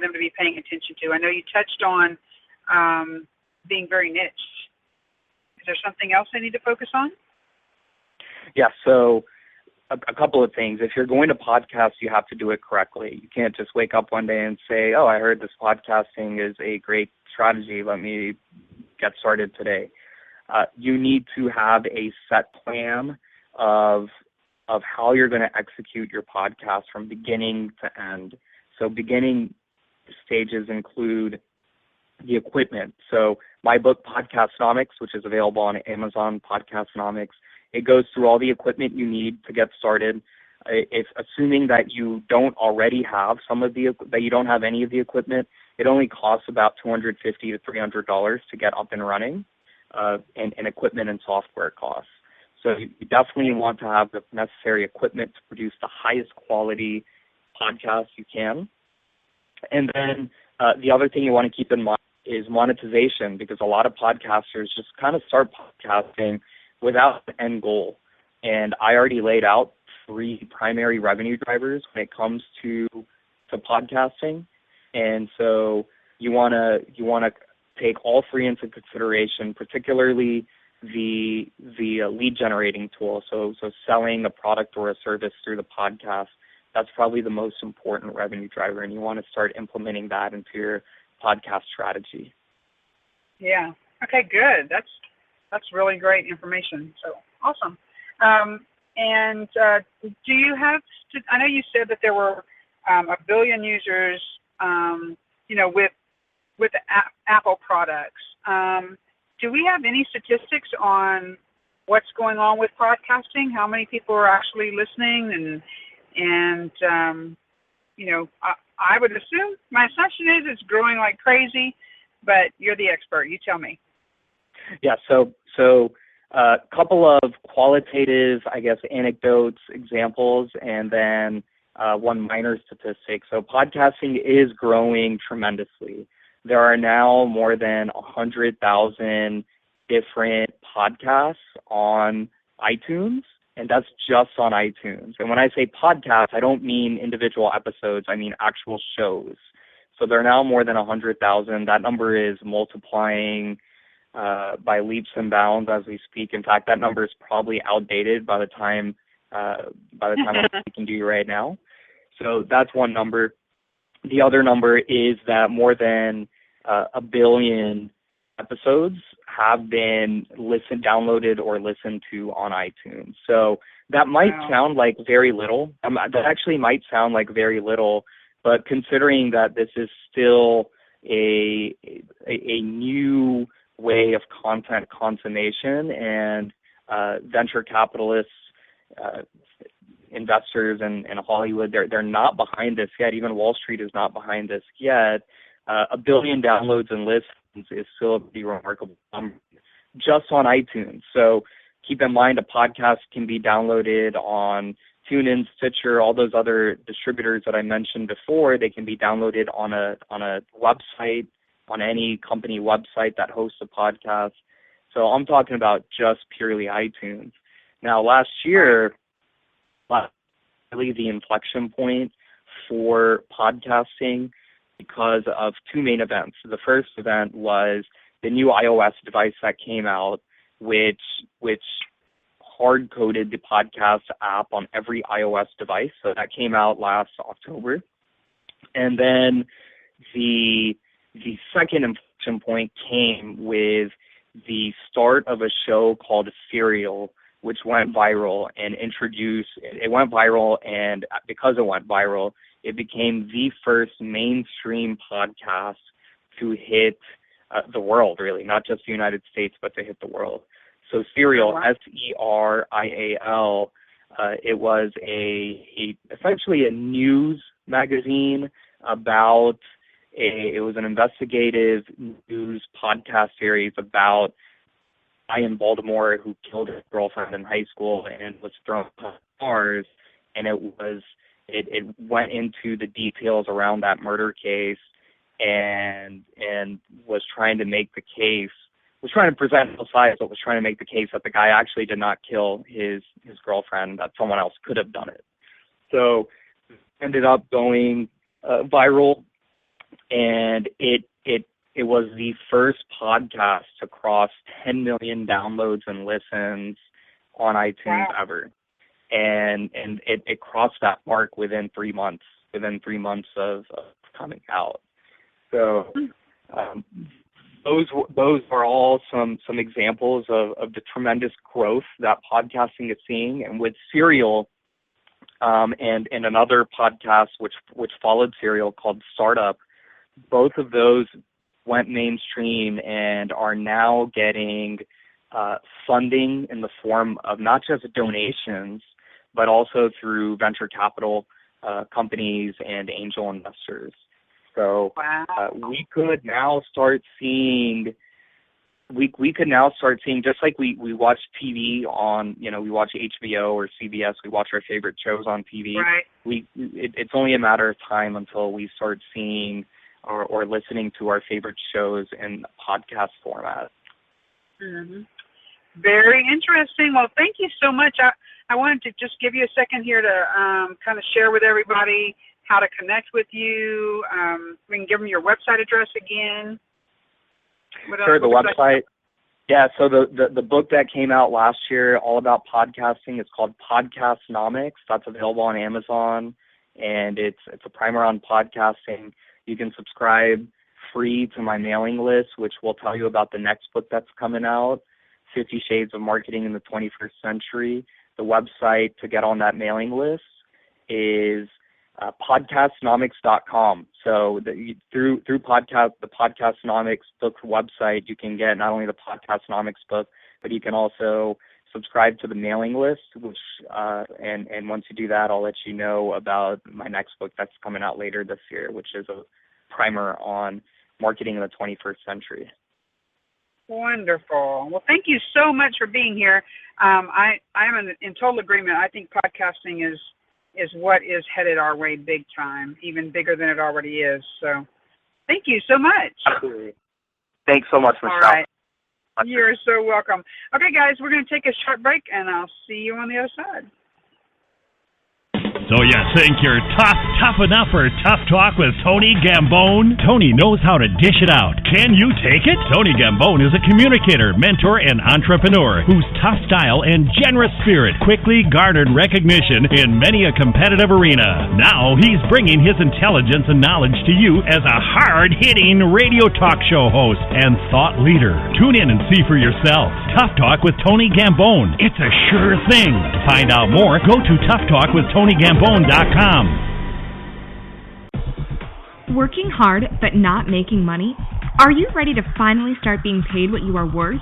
for them to be paying attention to? I know you touched on being very niche. Is there something else I need to focus on? Yeah, so a couple of things. If you're going to podcast, you have to do it correctly. You can't just wake up one day and say, oh, I heard this podcasting is a great strategy. Let me get started today. You need to have a set plan of how you're going to execute your podcast from beginning to end. So beginning stages include the equipment. So my book, PODCASTNOMICS, which is available on Amazon, PODCASTNOMICS, it goes through all the equipment you need to get started. If assuming that you don't already have that you don't have any of the equipment, it only costs about $250 to $300 to get up and running, and equipment and software costs. So you definitely want to have the necessary equipment to produce the highest quality podcast you can. And then the other thing you want to keep in mind is monetization, because a lot of podcasters just kind of start podcasting without an end goal. And I already laid out 3 primary revenue drivers when it comes to podcasting. And so you want to take all 3 into consideration, particularly the lead generating tool. So selling a product or a service through the podcast, that's probably the most important revenue driver, and you want to start implementing that into your podcast strategy. Yeah. Okay, good. That's really great information. So awesome. And do you have? I know you said that there were 1 billion users, with Apple products. Do we have any statistics on what's going on with podcasting? How many people are actually listening? And I would assume, my assumption is it's growing like crazy, but you're the expert. You tell me. Yeah, so a couple of qualitative, I guess, anecdotes, examples, and then one minor statistic. So podcasting is growing tremendously. There are now more than 100,000 different podcasts on iTunes, and that's just on iTunes. And when I say podcast, I don't mean individual episodes. I mean actual shows. So there are now more than 100,000. That number is multiplying by leaps and bounds as we speak. In fact, that number is probably outdated by the time I'm speaking to you right now. So that's one number. The other number is that more than 1 billion episodes have been downloaded or listened to on iTunes. So that might sound like very little. That actually might sound like very little, but considering that this is still a new way of content consummation, and venture capitalists, investors in Hollywood, they're not behind this yet. Even Wall Street is not behind this yet. 1 billion downloads and listens is still a pretty remarkable number just on iTunes. So keep in mind, a podcast can be downloaded on TuneIn, Stitcher, all those other distributors that I mentioned before. They can be downloaded on a website, on any company website that hosts a podcast. So I'm talking about just purely iTunes. Now, last year, really the inflection point for podcasting because of 2 main events. The first event was the new iOS device that came out, which hard-coded the podcast app on every iOS device. So that came out last October. And then the second inflection point came with the start of a show called Serial, which went viral and because it went viral, it became the first mainstream podcast to hit the world, really, not just the United States, but to hit the world. So Serial, Serial, it was essentially a news magazine about it was an investigative news podcast series about a guy in Baltimore who killed his girlfriend in high school and was thrown on cars, and it went into the details around that murder case and was trying to make the case, was trying to present both sides, but was trying to make the case that the guy actually did not kill his girlfriend, that someone else could have done it. So it ended up going viral. and it was the first podcast to cross 10 million downloads and listens on iTunes ever. And it crossed that mark within 3 months, of coming out. So those are all some examples of the tremendous growth that podcasting is seeing. And with Serial, and another podcast which followed Serial called Startup, both of those went mainstream and are now getting funding in the form of not just donations, but also through venture capital companies and angel investors. So we could now start seeing, just like we watch TV on, we watch HBO or CBS, we watch our favorite shows on TV. Right. It's only a matter of time until we start seeing or listening to our favorite shows in podcast format. Mm-hmm. Very interesting. Well, thank you so much. I wanted to just give you a second here to kind of share with everybody how to connect with you. We can give them your website address again. Sure, the website. Yeah, so the book that came out last year, all about podcasting, is called PODCASTNOMICS. That's available on Amazon, and it's a primer on podcasting. You can subscribe free to my mailing list, which will tell you about the next book that's coming out, 50 Shades of Marketing in the 21st Century. The website to get on that mailing list is podcastnomics.com. So through the Podcastnomics book website, you can get not only the Podcastnomics book, but you can also subscribe to the mailing list, which and once you do that, I'll let you know about my next book that's coming out later this year, which is a primer on marketing in the 21st century. Wonderful. Well, thank you so much for being here. I'm in total agreement. I think podcasting is what is headed our way big time, even bigger than it already is. So thank you so much. Absolutely. Thanks so much, Michelle. All right. You're so welcome. Okay, guys, we're going to take a short break, and I'll see you on the other side. So you think you're tough enough for Tough Talk with Tony Gambone? Tony knows how to dish it out. Can you take it? Tony Gambone is a communicator, mentor, and entrepreneur whose tough style and generous spirit quickly garnered recognition in many a competitive arena. Now he's bringing his intelligence and knowledge to you as a hard-hitting radio talk show host and thought leader. Tune in and see for yourself. Tough Talk with Tony Gambone. It's a sure thing. To find out more, go to toughtalkwithtonyGambone.com. Working hard but not making money? Are you ready to finally start being paid what you are worth?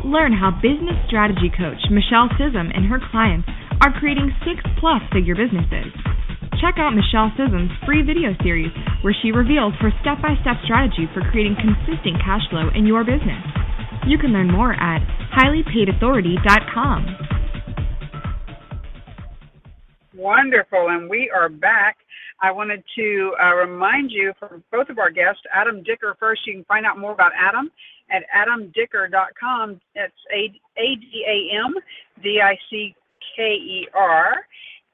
Learn how business strategy coach Michele Scism and her clients are creating 6+ figure businesses. Check out Michele Scism's free video series where she reveals her step-by-step strategy for creating consistent cash flow in your business. You can learn more at highlypaidauthority.com. Wonderful, and we are back. I wanted to remind you for both of our guests, Adam Dicker first. You can find out more about Adam at adamdicker.com. It's ADAMDICKER.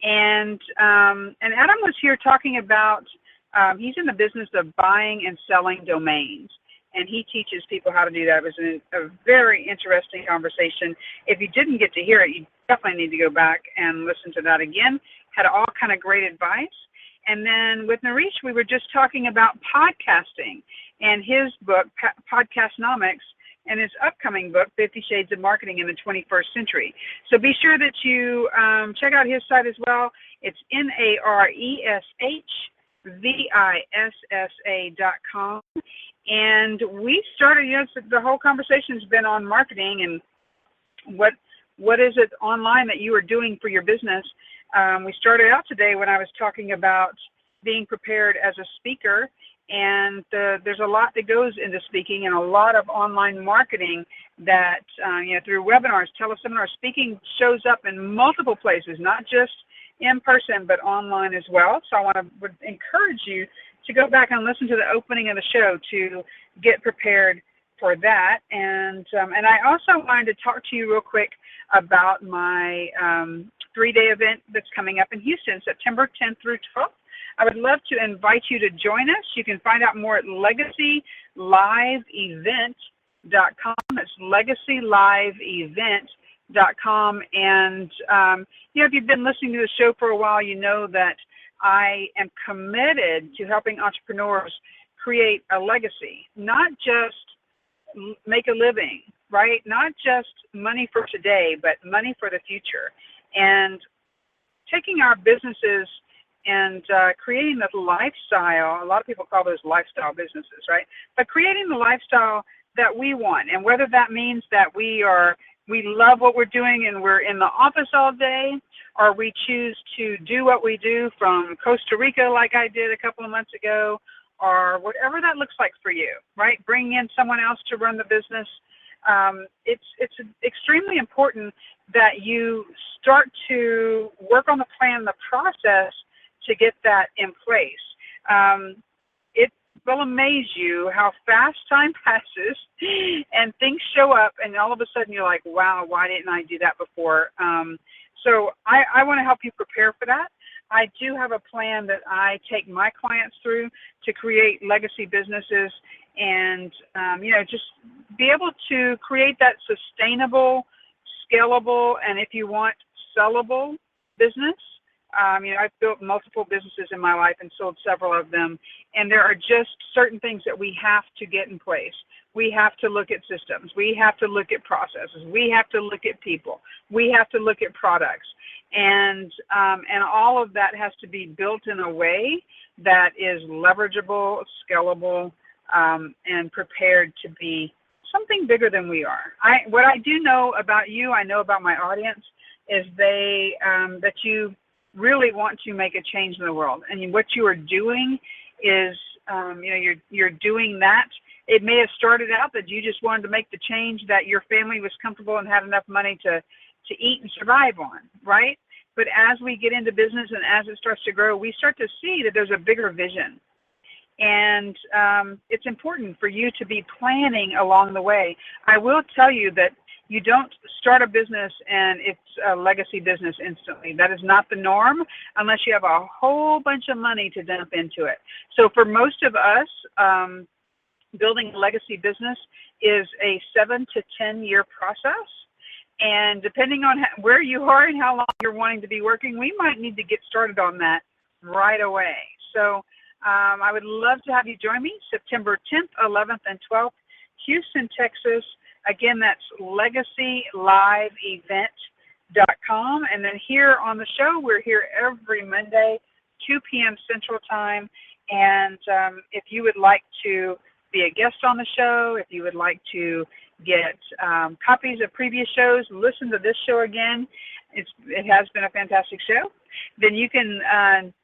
And Adam was here talking about, he's in the business of buying and selling domains, and he teaches people how to do that. It was a very interesting conversation. If you didn't get to hear it, you definitely need to go back and listen to that again. Had all kind of great advice. And then with Naresh, we were just talking about podcasting and his book, Podcastnomics, and his upcoming book, 50 Shades of Marketing in the 21st Century. So be sure that you check out his site as well. It's NareshVissa.com. And we started, the whole conversation has been on marketing and what is it online that you are doing for your business. We started out today when I was talking about being prepared as a speaker, and there's a lot that goes into speaking and a lot of online marketing that, through webinars, teleseminars, speaking shows up in multiple places, not just in person, but online as well. So I would encourage you to go back and listen to the opening of the show to get prepared for that. And I also wanted to talk to you real quick about my 3-day event that's coming up in Houston, September 10th through 12th. I would love to invite you to join us. You can find out more at legacyliveevent.com. That's legacyliveevent.com. And, if you've been listening to the show for a while, you know that I am committed to helping entrepreneurs create a legacy, not just make a living, right? Not just money for today, but money for the future. And taking our businesses and creating the lifestyle, a lot of people call those lifestyle businesses, right? But creating the lifestyle that we want. And whether that means that we love what we're doing and we're in the office all day, or we choose to do what we do from Costa Rica like I did a couple of months ago, or whatever that looks like for you, right? Bringing in someone else to run the business. It's extremely important that you start to work on the plan, the process to get that in place. It will amaze you how fast time passes and things show up, and all of a sudden you're like, wow, why didn't I do that before? So I want to help you prepare for that. I do have a plan that I take my clients through to create legacy businesses and, just be able to create that sustainable, scalable, and if you want, sellable business. I've built multiple businesses in my life and sold several of them, and there are just certain things that we have to get in place. We have to look at systems. We have to look at processes. We have to look at people. We have to look at products. And all of that has to be built in a way that is leverageable, scalable, and prepared to be something bigger than we are. What I do know about you, I know about my audience, is that you really want to make a change in the world. And what you are doing is, you're doing that. It may have started out that you just wanted to make the change that your family was comfortable and had enough money to eat and survive on, right? But as we get into business and as it starts to grow, we start to see that there's a bigger vision. And it's important for you to be planning along the way. I will tell you that you don't start a business and it's a legacy business instantly. That is not the norm unless you have a whole bunch of money to dump into it. So for most of us, building a legacy business is a 7 to 10 year process. And depending on where you are and how long you're wanting to be working, we might need to get started on that right away. So I would love to have you join me September 10th, 11th, and 12th, Houston, Texas. Again, that's legacyliveevent.com. And then here on the show, we're here every Monday, 2 p.m. Central Time. And if you would like to be a guest on the show, if you would like to get copies of previous shows, listen to this show again, it has been a fantastic show, then you can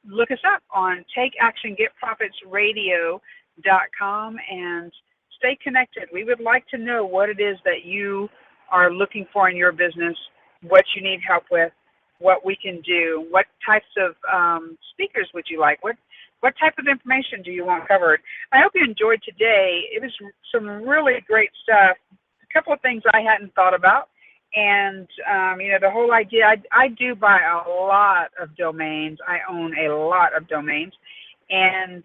look us up on takeactiongetprofitsradio.com and stay connected. We would like to know what it is that you are looking for in your business, what you need help with, what we can do, what types of speakers would you like, what type of information do you want covered. I hope you enjoyed today. It was some really great stuff, a couple of things I hadn't thought about. And, the whole idea, I do buy a lot of domains. I own a lot of domains. And,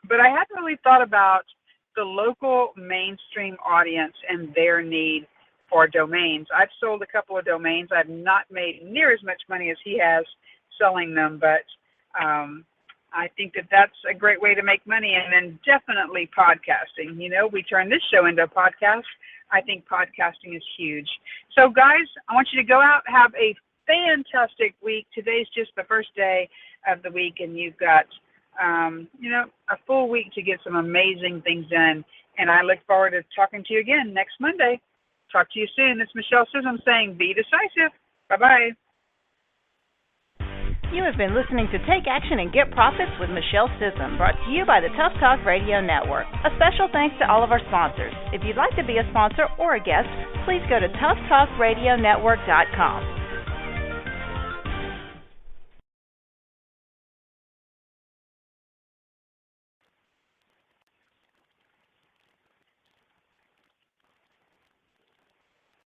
but I hadn't really thought about the local mainstream audience and their need for domains. I've sold a couple of domains. I've not made near as much money as he has selling them, but I think that that's a great way to make money. And then definitely podcasting. We turn this show into a podcast. I think podcasting is huge. So, guys, I want you to go out, have a fantastic week. Today's just the first day of the week, and you've got, a full week to get some amazing things done. And I look forward to talking to you again next Monday. Talk to you soon. This is Michele Scism saying, be decisive. Bye-bye. You have been listening to Take Action and Get Profits with Michele Scism, brought to you by the Tough Talk Radio Network. A special thanks to all of our sponsors. If you'd like to be a sponsor or a guest, please go to toughtalkradionetwork.com.